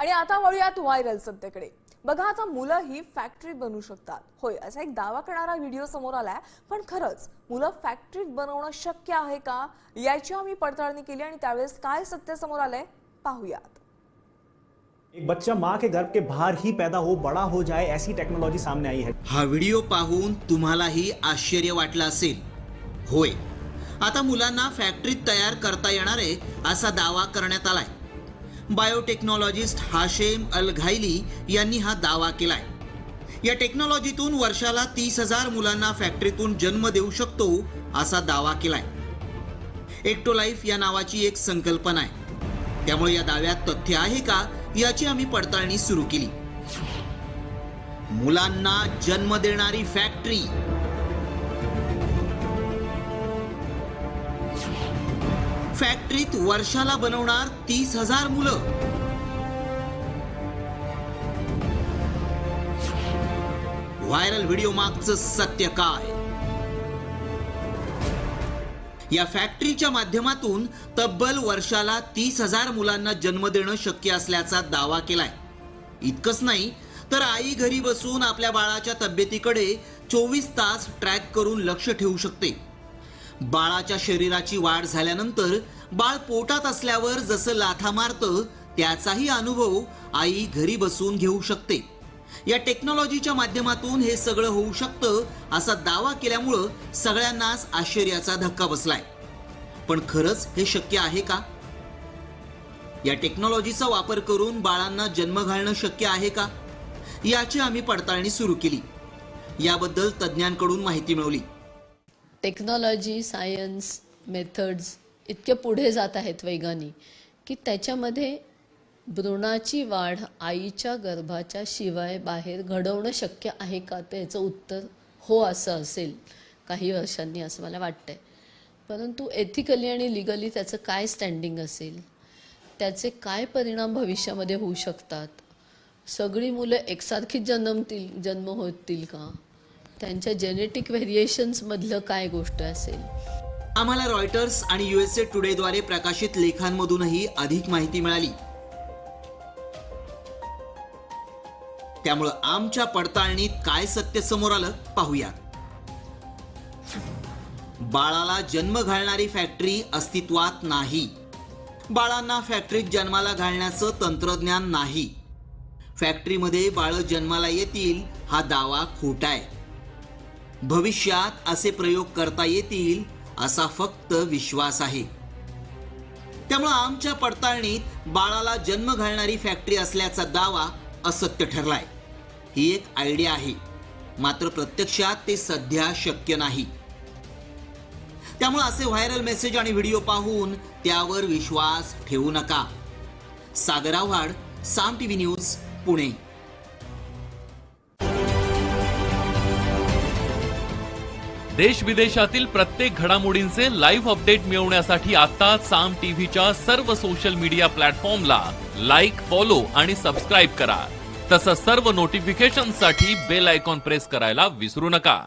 आणि आता वळूयात व्हायरल सत्तेकडे। बघा, आता मुलं ही फॅक्टरी बनवू शकतात। होय, असा एक दावा करणारा व्हिडिओ समोर आलाय। पण खरंच मुलं फॅक्टरीत बनवणं शक्य आहे का, याची आम्ही पडताळणी केली आणि त्यावेळेस काय सत्य समोर आलंय पाहूयात। एक बच्चा मां के गर्भ के बाहर ही पैदा हो बड़ा हो जाए, ऐसी टेक्नोलॉजी सामने आई है। हा व्हिडिओ पाहून तुम्हालाही आश्चर्य वाटलं असेल। होय, आता मुलांना फॅक्टरीत तयार करता येणार आहे असा दावा करण्यात आलाय। बायोटेक्नॉलॉजिस्ट हाशेम अल घायली यांनी हा दावा केलाय। या टेक्नॉलॉजीतून वर्षाला 30,000 मुलांना फॅक्टरीतून जन्म देऊ शकतो असा दावा केलाय। एक्टोलाइफ या नावाची एक संकल्पना आहे। त्यामुळे या दाव्यात तथ्य आहे का याची आम्ही पडताळणी सुरू केली। मुलांना जन्म देणारी फॅक्टरी, फॅक्टरीत वर्षाला बनवणार 30,000 मुलं। व्हायरल व्हिडिओ मागचं सत्य काय? या फॅक्टरीच्या माध्यमातून तब्बल वर्षाला 30,000 मुलांना जन्म देणं शक्य असल्याचा दावा केलाय। इतकंच नाही तर आई घरी बसून आपल्या बाळाच्या तब्येतीकडे 24 तास ट्रॅक करून लक्ष ठेवू शकते। बाळाच्या शरीराची वाढ झाल्यानंतर बाळ पोटात असल्यावर जसं लाथा मारतं त्याचाही अनुभव आई घरी बसून घेऊ शकते। या टेक्नॉलॉजीच्या माध्यमातून हे सगळं होऊ शकतं असा दावा केल्यामुळं सगळ्यांनाच आश्चर्याचा धक्का बसलाय। पण खरंच हे शक्य आहे का? या टेक्नॉलॉजीचा वापर करून बाळांना जन्म घालणं शक्य आहे का, याची आम्ही पडताळणी सुरू केली। याबद्दल तज्ञांकडून माहिती मिळवली। टेक्नॉलॉजी, सायन्स, मेथड्स इतके पुढे जात आहेत वैज्ञानिक की त्याच्यामध्ये भ्रूणाची वाढ आईच्या गर्भाच्या शिवाय बाहेर घडवणं शक्य आहे का, त्याचं उत्तर हो असं असेल काही वर्षांनी, असं मला वाटतंय। परंतु एथिकली आणि लीगली त्याचं काय स्टँडिंग असेल, त्याचे काय परिणाम भविष्यामध्ये होऊ शकतात, सगळी मुलं एकसारखीच जन्म होतील का, त्यांच्या जेनेटिक व्हेरिएशन्समधलं काय गोष्ट असेल। आम्हाला रॉयटर्स आणि USA टुडेद्वारे प्रकाशित लेखांमधूनही अधिक माहिती मिळाली। त्यामुळे आमच्या पडताळणीत काय सत्य समोर आलं पाहूया। बाळाला जन्म घालणारी फॅक्टरी अस्तित्वात नाही। बाळांना फॅक्टरीत जन्माला घालण्याचं तंत्रज्ञान नाही। फॅक्टरीमध्ये बाळ जन्माला येतील हा दावा खोटा आहे। भविष्यात असे प्रयोग करता येतील असा फक्त विश्वास आहे। त्यामुळे आमच्या पडताळणीत बाळाला जन्म घालणारी फॅक्टरी असल्याचा दावा असत्य ठरलाय। ही एक आयडिया आहे, मात्र प्रत्यक्षात ते सध्या शक्य नाही। त्यामुळे असे व्हायरल मेसेज आणि व्हिडिओ पाहून त्यावर विश्वास ठेवू नका। सागर आव्हाड, साम टीव्ही न्यूज, पुणे। देश विदेशातील प्रत्येक घडामोडींचे लाईव्ह अपडेट मिळवण्यासाठी आता साम टीव्हीच्या सर्व सोशल मीडिया प्लॅटफॉर्मला लाईक, फॉलो आणि सबस्क्राईब करा। तसंच सर्व नोटिफिकेशनसाठी बेल आयकॉन प्रेस करायला विसरू नका।